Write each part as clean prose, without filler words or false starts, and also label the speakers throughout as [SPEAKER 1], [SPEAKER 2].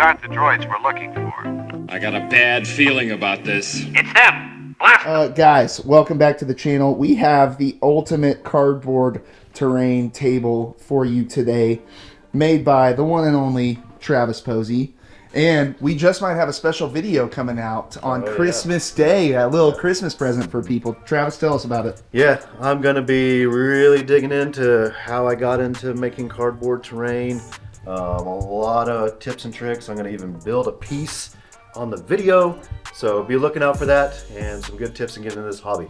[SPEAKER 1] aren't the droids we're looking for.
[SPEAKER 2] I got a bad feeling about this.
[SPEAKER 1] It's them! Blast!
[SPEAKER 3] Guys, welcome back to the channel. We have the ultimate cardboard terrain table for you today, made by the one and only Travis Posey. And we just might have a special video coming out on Christmas Day, a little Christmas present for people. Travis, tell us about it.
[SPEAKER 4] Yeah, I'm going to be really digging into how I got into making cardboard terrain. A lot of tips and tricks. I'm going to even build a piece on the video. So be looking out for that and some good tips in getting into this hobby.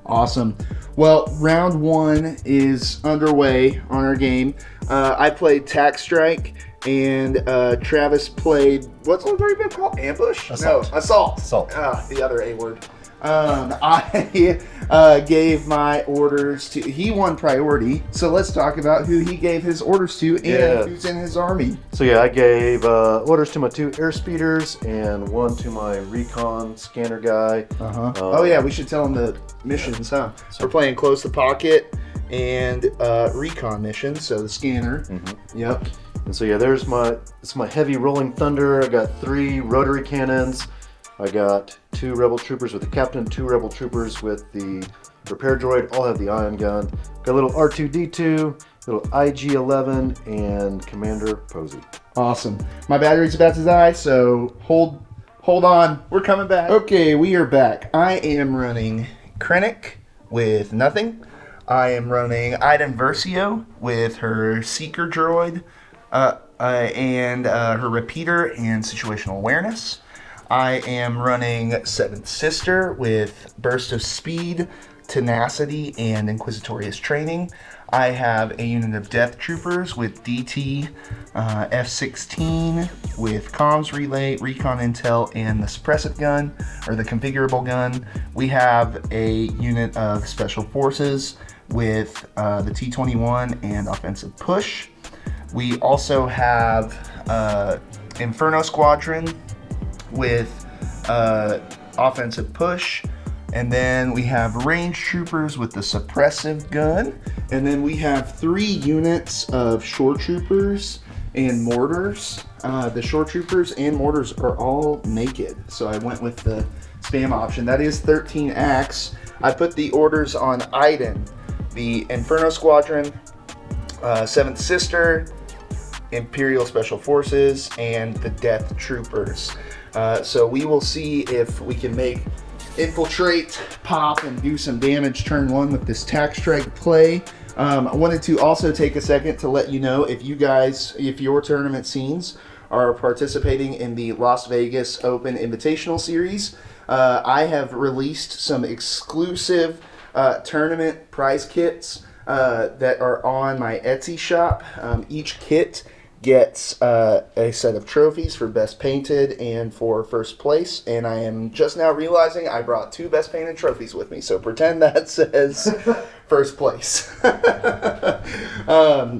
[SPEAKER 3] Awesome. Well, round one is underway on our game. I played Tac Strike, and Travis played, what's the very bit called? Ambush?
[SPEAKER 4] Assault.
[SPEAKER 3] No, Assault.
[SPEAKER 4] Assault.
[SPEAKER 3] The other A word. I gave my orders to, he won priority, so let's talk about who he gave his orders to and who's in his army.
[SPEAKER 4] So yeah, I gave orders to my 2 Airspeeders and 1 to my recon scanner guy.
[SPEAKER 3] Oh yeah, we should tell him the missions, huh? So we're playing Close the Pocket and recon mission, so the scanner. Yep.
[SPEAKER 4] And so yeah, there's my heavy rolling thunder. I got 3 rotary cannons. I got 2 rebel troopers with the captain, 2 rebel troopers with the repair droid. All have the ion gun. Got a little R2D2, little IG-11, and Commander Posey.
[SPEAKER 3] Awesome. My battery's about to die, so hold on. We're coming back. Okay, we are back. I am running Krennic with nothing. I am running Iden with her seeker droid and her repeater and situational awareness. I am running 7th Sister with burst of speed, tenacity, and inquisitorious training. I have a unit of Death Troopers with DT, F-16 with comms relay, recon intel, and the suppressive gun, or the configurable gun. We have a unit of Special Forces with the T-21 and offensive push. We also have Inferno Squadron with offensive push, and then we have range troopers with the suppressive gun, and then we have 3 units of shore troopers and mortars. The shore troopers and mortars are all naked, so I went with the spam option. That is 13 acts. I put the orders on Iden, the Inferno Squadron, 7th Sister, Imperial Special Forces, and the Death Troopers. So we will see if we can make infiltrate, pop, and do some damage turn 1 with this Tac Strike play. I wanted to also take a second to let you know if your tournament scenes are participating in the Las Vegas Open Invitational Series. I have released some exclusive tournament prize kits that are on my Etsy shop. Each kit gets a set of trophies for best painted and for first place, and I am just now realizing I brought 2 best painted trophies with me, so pretend that says first place. And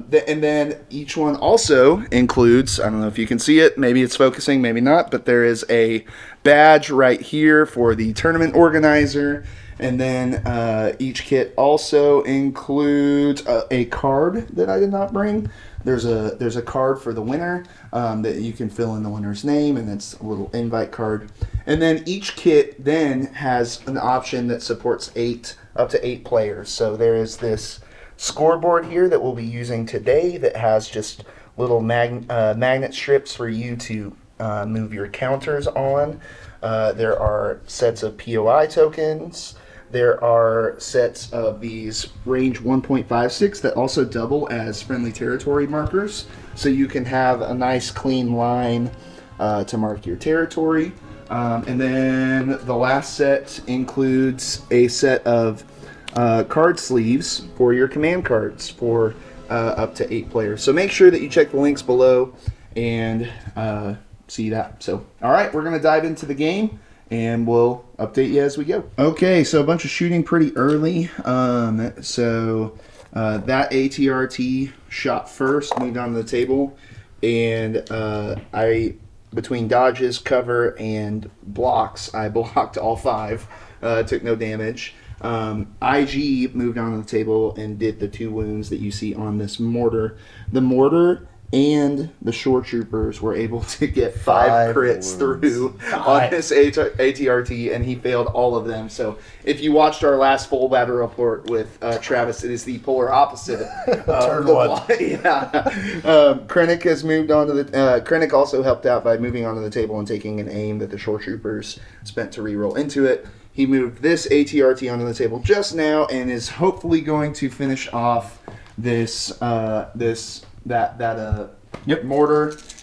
[SPEAKER 3] then each one also includes, I don't know if you can see it, maybe it's focusing, maybe not, but there is a badge right here for the tournament organizer. And then each kit also includes a card that I did not bring. There's a card for the winner that you can fill in the winner's name, and it's a little invite card. And then each kit then has an option that supports up to 8 players. So there is this scoreboard here that we'll be using today that has just little magnet strips for you to move your counters on. There are sets of POI tokens. There are sets of these range 1.56 that also double as friendly territory markers, so you can have a nice clean line to mark your territory. And then the last set includes a set of card sleeves for your command cards for up to 8 players. So make sure that you check the links below and see that. So, all right, we're going to dive into the game, and we'll update you as we go. Okay, so a bunch of shooting pretty early. That ATRT shot first, moved onto the table, and between dodges, cover, and blocks, I blocked all 5, took no damage. IG moved onto the table and did the 2 wounds that you see on this mortar. The mortar and the shore troopers were able to get 5 crits through on this ATRT, and he failed all of them. So if you watched our last full battle report with Travis, it is the polar opposite.
[SPEAKER 4] Turn one.
[SPEAKER 3] Krennic has moved on to the... Krennic also helped out by moving onto the table and taking an aim that the shore troopers spent to reroll into it. He moved this ATRT onto the table just now and is hopefully going to finish off this mortar.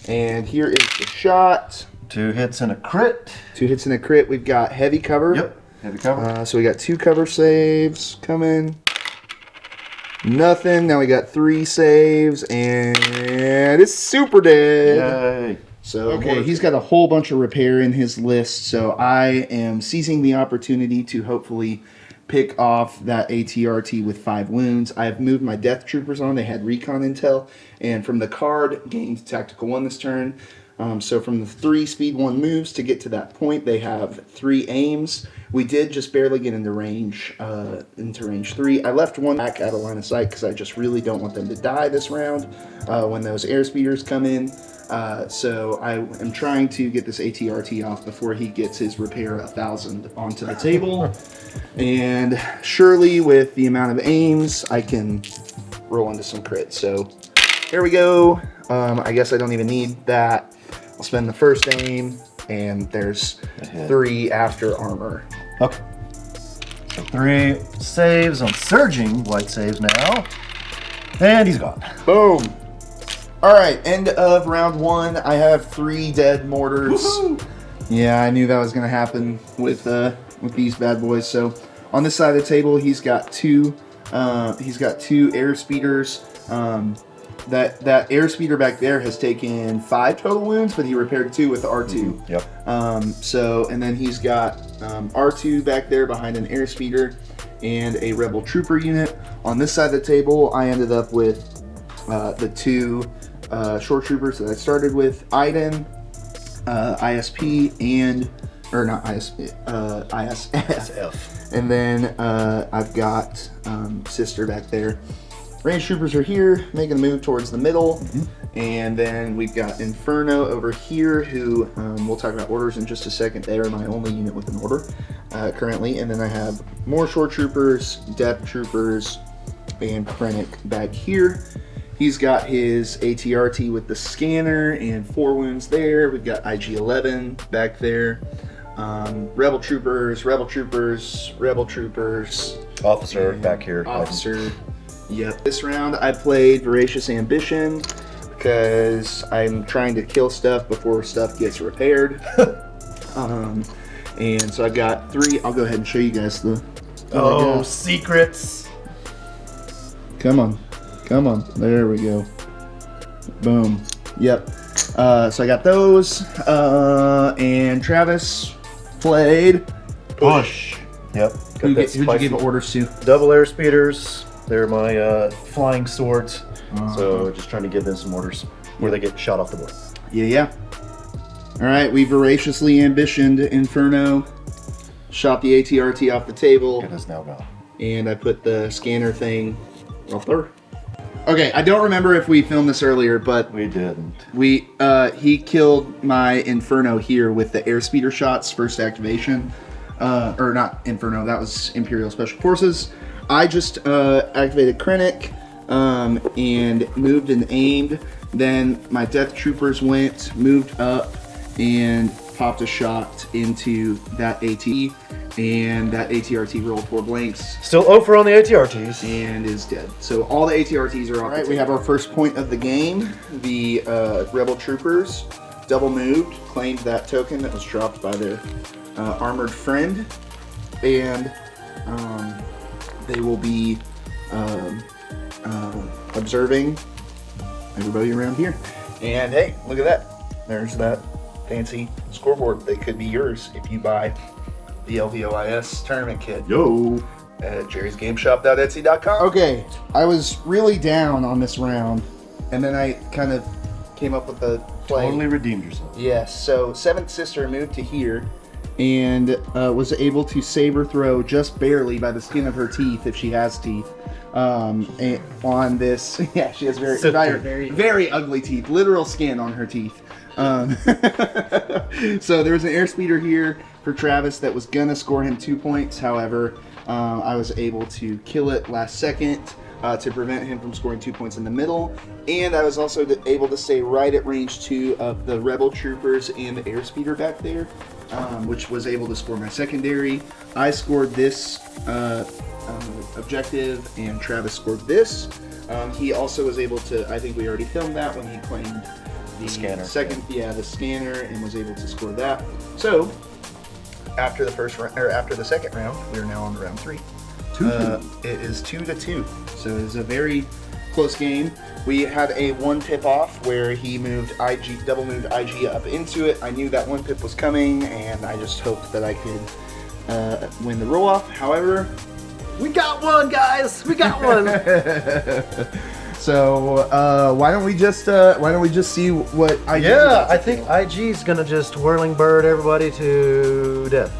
[SPEAKER 3] And here is the shot.
[SPEAKER 4] 2 hits and a crit.
[SPEAKER 3] 2 hits and a crit. We've got heavy cover.
[SPEAKER 4] Yep, heavy cover.
[SPEAKER 3] So we got 2 cover saves coming. Nothing. Now we got 3 saves, and it's super dead.
[SPEAKER 4] Yay.
[SPEAKER 3] So, okay, he's got a whole bunch of repair in his list, so I am seizing the opportunity to hopefully pick off that ATRT with 5 wounds. I've moved my Death Troopers on. They had recon intel, and from the card, gained Tactical 1 this turn. So from the 3 speed 1 moves to get to that point, they have 3 aims. We did just barely get into range 3. I left 1 back out of line of sight because I just really don't want them to die this round when those Airspeeders come in. So I am trying to get this ATRT off before he gets his repair 1000 onto the table. And surely with the amount of aims, I can roll into some crits. So here we go. I guess I don't even need that. I'll spend the first aim, and there's 3 after armor.
[SPEAKER 4] Okay. So 3 saves on Surging. White saves now. And he's gone.
[SPEAKER 3] Boom. All right, end of round 1. I have 3 dead mortars. Woohoo! Yeah, I knew that was going to happen with these bad boys. So on this side of the table, he's got 2 Airspeeders. That Airspeeder back there has taken 5 total wounds, but he repaired 2 with the R2.
[SPEAKER 4] Yep.
[SPEAKER 3] And then he's got R2 back there behind an Airspeeder and a Rebel Trooper unit. On this side of the table, I ended up with the 2 shore troopers that I started with, Iden, ISP, ISF. And then I've got Sister back there. Range troopers are here, making a move towards the middle. And then we've got Inferno over here, who we'll talk about orders in just a second. They are my only unit with an order currently. And then I have more shore troopers, depth troopers, and Krennic back here. He's got his ATRT with the scanner and 4 wounds there. We've got IG-11 back there. Rebel troopers.
[SPEAKER 4] Officer back here.
[SPEAKER 3] Officer. Yep. This round I played Voracious Ambition because I'm trying to kill stuff before stuff gets repaired. And so I've got 3. I'll go ahead and show you guys the...
[SPEAKER 4] Oh, secrets.
[SPEAKER 3] Come on. There we go. Boom. Yep. So I got those. And Travis played...
[SPEAKER 4] Push. Yep.
[SPEAKER 3] Who'd you give orders to?
[SPEAKER 4] Double Airspeeders. They're my flying swords. So just trying to give them some orders where they get shot off the board.
[SPEAKER 3] Yeah. All right, we voraciously ambitioned Inferno, shot the ATRT off the table.
[SPEAKER 4] It is now gone.
[SPEAKER 3] And I put the scanner thing off there. Okay, I don't remember if we filmed this earlier, but
[SPEAKER 4] we didn't.
[SPEAKER 3] He killed my Inferno here with the Airspeeder shots, first activation. Or not Inferno, that was Imperial Special Forces. I just activated Krennic and moved and aimed. Then my Death Troopers moved up, and popped a shot into that AT. And that ATRT rolled 4 blanks.
[SPEAKER 4] Still 0 for on the ATRTs.
[SPEAKER 3] And is dead. So all the ATRTs are off. All right, we have our first point of the game. The Rebel Troopers double moved, claimed that token that was dropped by their armored friend. And they will be observing everybody around here. And hey, look at that. There's that fancy scoreboard that could be yours if you buy the LVOIS tournament kit.
[SPEAKER 4] Yo.
[SPEAKER 3] At jerrysgameshop.etsy.com. Okay, I was really down on this round, and then I kind of came up with a play.
[SPEAKER 4] Totally redeemed yourself.
[SPEAKER 3] Yes, so 7th Sister moved to here, and was able to saber throw just barely by the skin of her teeth, if she has teeth, on this. Yeah, she has
[SPEAKER 5] So
[SPEAKER 3] very ugly teeth, literal skin on her teeth. So there was an airspeeder here for Travis that was gonna score him 2 points. However, I was able to kill it last second to prevent him from scoring 2 points in the middle, and I was also able to stay right at range 2 of the rebel troopers and the airspeeder back there, which was able to score my secondary. I scored this objective, and Travis scored this. He also was able to, I think we already filmed that when he claimed the
[SPEAKER 4] scanner.
[SPEAKER 3] the scanner, and was able to score that. So after the second round, we are now on round 3. It is 2-2, so it is a very close game. We had a 1 pip off where he moved IG, double moved IG up into it. I knew that 1 pip was coming, and I just hoped that I could win the roll off. However,
[SPEAKER 5] We got one, guys. We got one.
[SPEAKER 3] so why don't we just see what IG?
[SPEAKER 4] Yeah, I think IG's gonna just whirling bird everybody to death.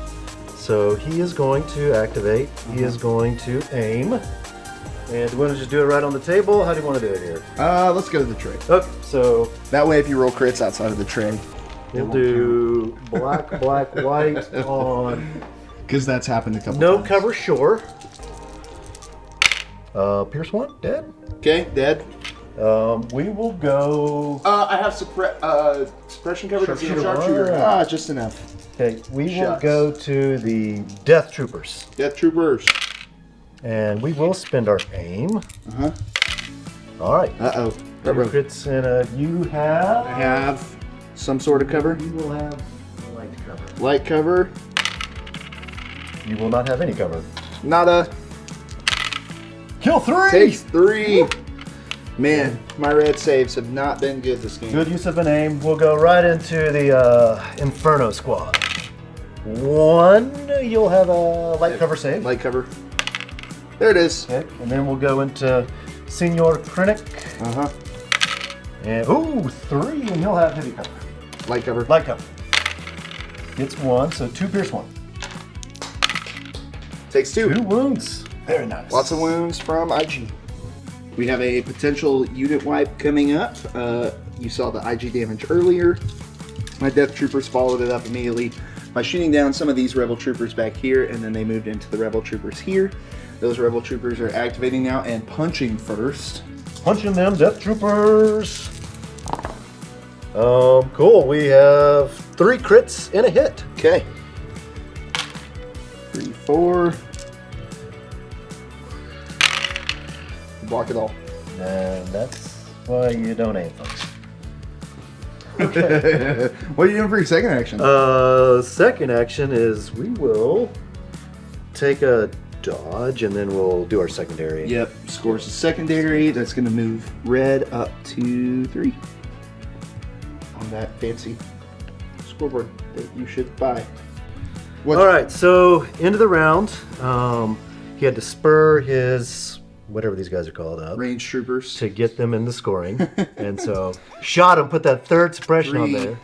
[SPEAKER 4] So he is going to activate. He is going to aim. And do you want to just do it right on the table? How do you want to do it here?
[SPEAKER 3] Let's go to the tray.
[SPEAKER 4] Okay, so
[SPEAKER 3] That way, if you roll crits outside of the tray,
[SPEAKER 4] we'll do black, white on
[SPEAKER 3] because that's happened a couple
[SPEAKER 4] no
[SPEAKER 3] times.
[SPEAKER 4] cover shore. Pierce 1, dead.
[SPEAKER 3] Okay, dead.
[SPEAKER 4] We will go.
[SPEAKER 3] I have suppression cover.
[SPEAKER 4] Sharpshooter.
[SPEAKER 3] Sharpshooter. Just enough.
[SPEAKER 4] Okay, we will
[SPEAKER 3] Shucks.
[SPEAKER 4] go to the Death Troopers.
[SPEAKER 3] Death troopers.
[SPEAKER 4] And we will spend our aim.
[SPEAKER 3] Uh-huh.
[SPEAKER 4] All right.
[SPEAKER 3] Uh-oh.
[SPEAKER 4] Two crits and you have.
[SPEAKER 3] I have some sort of cover.
[SPEAKER 4] You will have light cover.
[SPEAKER 3] Light cover.
[SPEAKER 4] You will not have any cover.
[SPEAKER 3] Nada.
[SPEAKER 4] Kill 3!
[SPEAKER 3] Takes 3. Man, my red saves have not been good this game.
[SPEAKER 4] Good use of an aim. We'll go right into the Inferno squad. 1, you'll have a light cover save.
[SPEAKER 3] Light cover. There it is.
[SPEAKER 4] Okay, and then we'll go into Senor Krennic.
[SPEAKER 3] Uh-huh.
[SPEAKER 4] And, 3, and he'll have heavy cover.
[SPEAKER 3] Light cover.
[SPEAKER 4] Light cover. Gets 1, so 2 pierce 1.
[SPEAKER 3] Takes 2.
[SPEAKER 4] 2 wounds. Very nice.
[SPEAKER 3] Lots of wounds from IG. We have a potential unit wipe coming up. You saw the IG damage earlier. My Death Troopers followed it up immediately by shooting down some of these Rebel Troopers back here, and then they moved into the Rebel Troopers here. Those Rebel Troopers are activating now and punching first.
[SPEAKER 4] Punching them, Death Troopers. Cool. We have 3 crits and a hit.
[SPEAKER 3] Okay. 3, 4. Block it all.
[SPEAKER 4] And that's why you don't aim, folks.
[SPEAKER 3] What are you doing for your second action?
[SPEAKER 4] Second action is we will take a dodge and then we'll do our secondary.
[SPEAKER 3] Yep, scores a secondary. That's going to move red up to 3 on that fancy scoreboard that you should buy.
[SPEAKER 4] All right, so end of the round. He had to spur his whatever these guys are called up
[SPEAKER 3] Range troopers.
[SPEAKER 4] to get them in the scoring, and so shot him, put that 3rd suppression on
[SPEAKER 3] 3.
[SPEAKER 4] there,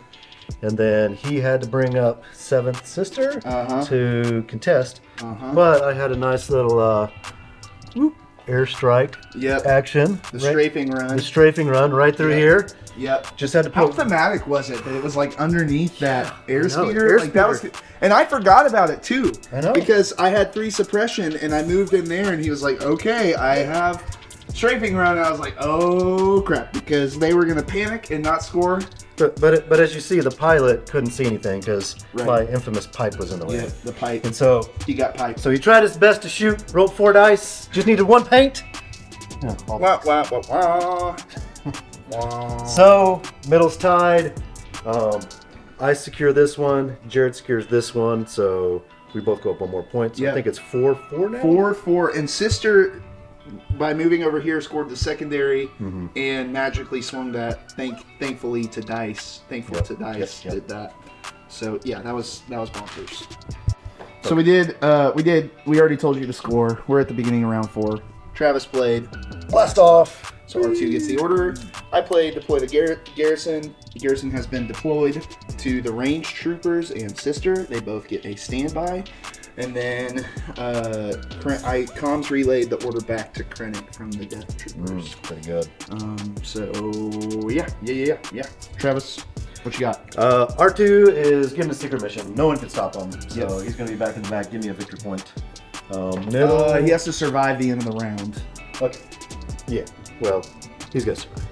[SPEAKER 4] and then he had to bring up 7th sister to contest. But I had a nice little airstrike action.
[SPEAKER 3] The strafing run.
[SPEAKER 4] The strafing run right through here.
[SPEAKER 3] Yep.
[SPEAKER 4] Just had to
[SPEAKER 3] How
[SPEAKER 4] put.
[SPEAKER 3] thematic was it that it was like underneath that airspeeder?
[SPEAKER 4] airspeeder.
[SPEAKER 3] Like that was, and I forgot about it too.
[SPEAKER 4] I know.
[SPEAKER 3] Because I had 3 suppression and I moved in there and he was like, okay, I have strafing run. And I was like, oh crap, because they were gonna panic and not score.
[SPEAKER 4] But as you see, the pilot couldn't see anything because
[SPEAKER 3] Right.
[SPEAKER 4] my infamous pipe was in the way.
[SPEAKER 3] Yeah, the pipe.
[SPEAKER 4] And so
[SPEAKER 3] He got piped.
[SPEAKER 4] he tried his best to shoot, rolled 4 dice, just needed 1 paint. Yeah, all-
[SPEAKER 3] Wah, wah, wah, wah. Wah.
[SPEAKER 4] So middle's tied. I secure this one. Jared secures this one. So we both go up 1 more point. So
[SPEAKER 3] Yeah.
[SPEAKER 4] I think it's 4-4 now.
[SPEAKER 3] 4-4, and sister, by moving over here, scored the secondary and magically swung that. Thankfully to dice. Thankful to dice
[SPEAKER 4] Yep.
[SPEAKER 3] did that. So yeah, that was bonkers. So we already told you to score. We're at the beginning of round 4. Travis played.
[SPEAKER 4] Blast off.
[SPEAKER 3] So R2 gets the order. I played deploy the garrison. The garrison has been deployed to the range troopers and sister. They both get a standby. And then I comms relayed the order back to Krennic from the Death Troopers.
[SPEAKER 4] Pretty good.
[SPEAKER 3] So yeah. Travis, what you got?
[SPEAKER 4] R2 is given a secret mission. No one can stop him, so he's going to be back in the back. Give me a victory point. Middle.
[SPEAKER 3] He has to survive the end of the round.
[SPEAKER 4] Okay. Yeah. Well, he's going to survive.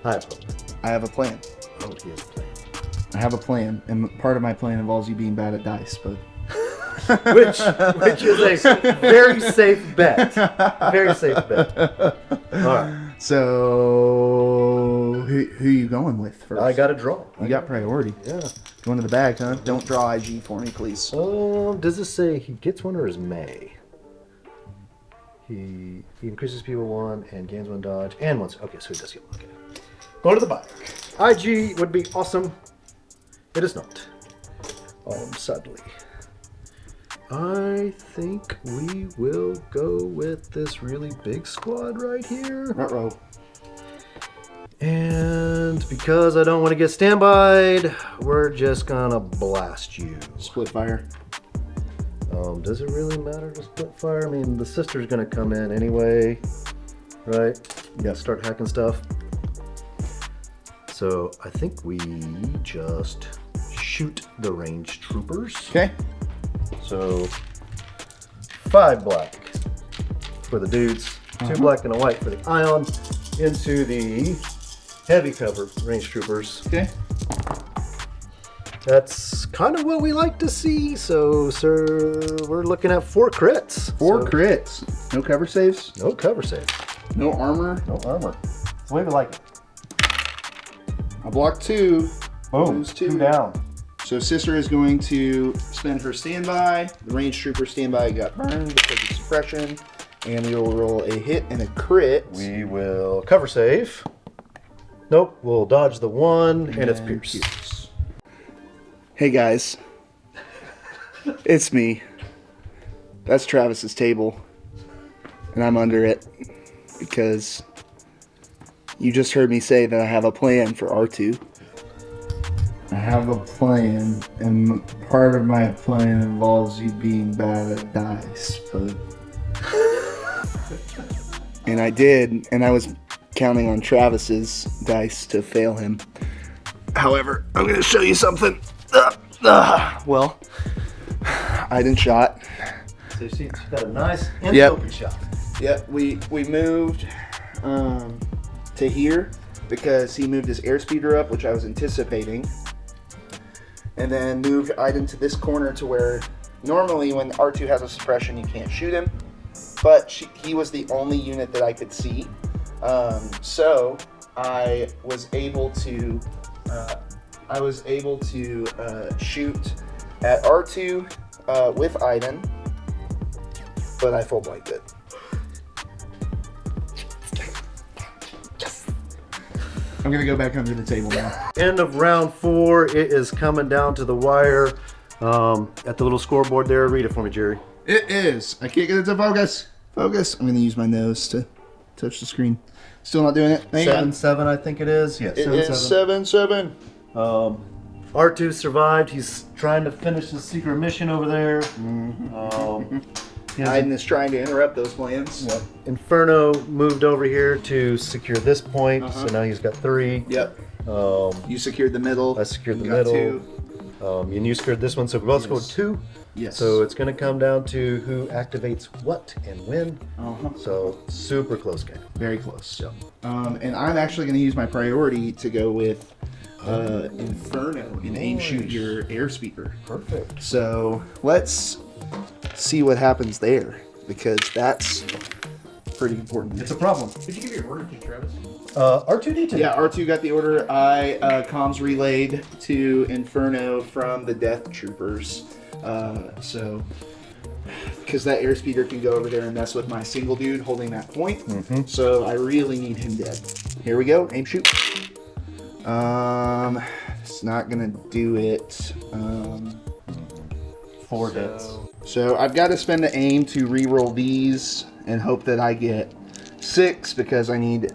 [SPEAKER 4] I have a plan.
[SPEAKER 3] I have a plan.
[SPEAKER 4] Oh, he has a plan.
[SPEAKER 3] I have a plan, and part of my plan involves you being bad at dice, but
[SPEAKER 4] which is a very safe bet. Very safe bet. All right.
[SPEAKER 3] So who you going with first?
[SPEAKER 4] I got a draw.
[SPEAKER 3] You got priority.
[SPEAKER 4] Yeah.
[SPEAKER 3] Going to the bag, huh? Don't draw IG for me, please.
[SPEAKER 4] Does this say he gets one or is May? He increases people 1 and gains 1 dodge and 1. Okay, so he does get 1. Okay. Go to the bag. IG would be awesome. It is not. Sadly. I think we will go with this really big squad right here.
[SPEAKER 3] Ruh-roh.
[SPEAKER 4] And because I don't want to get standby'd, we're just gonna blast you.
[SPEAKER 3] Split fire.
[SPEAKER 4] Does it really matter to split fire? I mean, the sister's gonna come in anyway, right? Yeah, start hacking stuff. So I think we just shoot the ranged troopers.
[SPEAKER 3] Okay.
[SPEAKER 4] So 5 black for the dudes, 2 black and a white for the ion into the heavy cover ranged troopers.
[SPEAKER 3] Okay.
[SPEAKER 4] That's kind of what we like to see. So, sir, we're looking at 4 crits.
[SPEAKER 3] 4
[SPEAKER 4] So,
[SPEAKER 3] crits. No cover saves.
[SPEAKER 4] No cover save.
[SPEAKER 3] No armor.
[SPEAKER 4] No armor. That's the way we like it.
[SPEAKER 3] I blocked 2.
[SPEAKER 4] Boom.
[SPEAKER 3] Lose
[SPEAKER 4] 2 down.
[SPEAKER 3] So sister is going to spend her standby. The ranged trooper standby got burned because of suppression. And we will roll a hit and a crit.
[SPEAKER 4] We will cover save. Nope. We'll dodge the 1 and it's pierce.
[SPEAKER 3] Hey guys. It's me. That's Travis's table. And I'm under it. Because you just heard me say that I have a plan for R2. I have a plan, and part of my plan involves you being bad at dice, but... And I did, and I was counting on Travis's dice to fail him. However, I'm going to show you something. Well, Iden shot.
[SPEAKER 4] So she's got a nice
[SPEAKER 3] Yep.
[SPEAKER 4] open shot.
[SPEAKER 3] Yep, we moved to here because he moved his airspeeder up, which I was anticipating. And then moved Iden to this corner to where normally when R2 has a suppression, you can't shoot him. But he was the only unit that I could see. So I was able to shoot at R2 with Iden, but I full blanked it. I'm gonna go back under the table now.
[SPEAKER 4] End of round 4. It is coming down to the wire. At the little scoreboard there. Read it for me, Jerry.
[SPEAKER 3] It is. I can't get it to focus. Focus. I'm gonna use my nose to touch the screen. Still not doing it. Hang on.
[SPEAKER 4] 7-7, I think it is. Yes.
[SPEAKER 3] It is 7-7.
[SPEAKER 4] R2 survived. He's trying to finish his secret mission over there.
[SPEAKER 3] Iden is trying to interrupt those plans.
[SPEAKER 4] Yep. Inferno moved over here to secure this point, so now he's got 3.
[SPEAKER 3] Yep. You secured the middle.
[SPEAKER 4] I secured the
[SPEAKER 3] You got
[SPEAKER 4] middle.
[SPEAKER 3] 2.
[SPEAKER 4] And you secured this one, so we both scored 2.
[SPEAKER 3] Yes.
[SPEAKER 4] So it's going to come down to who activates what and when.
[SPEAKER 3] Uh-huh.
[SPEAKER 4] So super close game.
[SPEAKER 3] Very close. Yep. And I'm actually going to use my priority to go with Inferno and aim shoot your airspeeder.
[SPEAKER 4] Perfect.
[SPEAKER 3] So let's see what happens there, because that's pretty important.
[SPEAKER 4] It's a problem.
[SPEAKER 5] Did you give your order to Travis?
[SPEAKER 4] R2D2.
[SPEAKER 3] Yeah, R2 got the order. I comms relayed to Inferno from the Death Troopers. So, because that airspeeder can go over there and mess with my single dude holding that point. So I really need him dead. Here we go. Aim shoot. It's not gonna do it.
[SPEAKER 4] 4 hits.
[SPEAKER 3] So I've got to spend the aim to re-roll these and hope that I get 6, because I need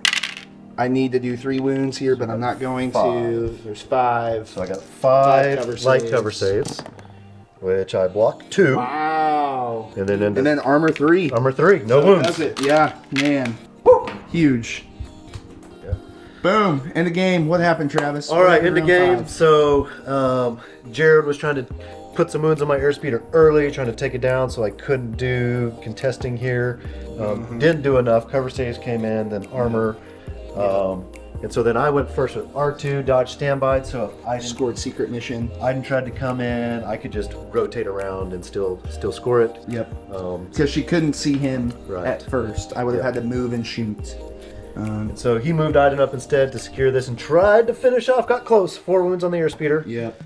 [SPEAKER 3] to do 3 wounds here, but I'm not going to. There's 5.
[SPEAKER 4] So I got 5
[SPEAKER 3] cover
[SPEAKER 4] light
[SPEAKER 3] saves.
[SPEAKER 4] cover saves, which I blocked 2.
[SPEAKER 3] Wow.
[SPEAKER 4] And then
[SPEAKER 3] And then armor 3.
[SPEAKER 4] armor 3, no wounds.
[SPEAKER 3] That's it. Yeah, man. Huge.
[SPEAKER 4] Yeah.
[SPEAKER 3] Boom. End of game. What happened, Travis?
[SPEAKER 4] All right,
[SPEAKER 3] What
[SPEAKER 4] in the
[SPEAKER 3] happened
[SPEAKER 4] game.
[SPEAKER 3] round 5?
[SPEAKER 4] So Jared was trying to put some wounds on my airspeeder early, trying to take it down, so I couldn't do contesting here. Didn't do enough. Cover saves came in, then armor. And so then I went first with R2, dodge standby. So if
[SPEAKER 3] Scored secret mission.
[SPEAKER 4] Iden tried to come in, I could just rotate around and still score it.
[SPEAKER 3] Yep. Because she couldn't see him
[SPEAKER 4] Right.
[SPEAKER 3] at first. I would have
[SPEAKER 4] Yeah.
[SPEAKER 3] had to move and shoot.
[SPEAKER 4] So he moved Iden up instead to secure this and tried to finish off. Got close. 4 wounds on the airspeeder.
[SPEAKER 3] Yep.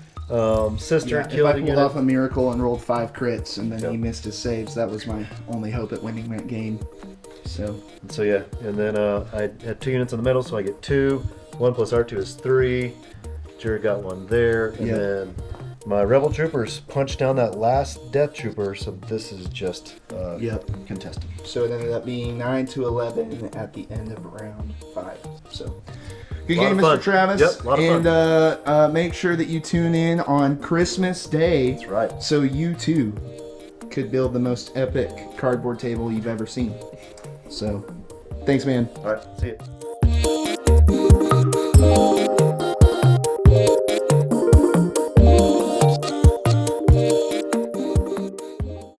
[SPEAKER 4] Sister
[SPEAKER 3] Yeah, if
[SPEAKER 4] killed
[SPEAKER 3] I
[SPEAKER 4] a
[SPEAKER 3] pulled
[SPEAKER 4] unit.
[SPEAKER 3] off a miracle and rolled 5 crits and then
[SPEAKER 4] Yep.
[SPEAKER 3] he missed his saves, that was my only hope at winning that game. So
[SPEAKER 4] Yeah, and then I had 2 units in the middle, so I get 2. 1 plus R2 is 3. Jared got 1 there, and
[SPEAKER 3] Yep.
[SPEAKER 4] then my rebel troopers punched down that last death trooper. So this is just
[SPEAKER 3] Yep.
[SPEAKER 4] contested.
[SPEAKER 3] So it ended up being 9-11 at the end of round 5. So good
[SPEAKER 4] Lot
[SPEAKER 3] game,
[SPEAKER 4] of fun.
[SPEAKER 3] Mr. Travis.
[SPEAKER 4] Yep, lot of fun.
[SPEAKER 3] And make sure that you tune in on Christmas Day.
[SPEAKER 4] That's right.
[SPEAKER 3] So you too could build the most epic cardboard table you've ever seen. So thanks, man.
[SPEAKER 4] All right, see you.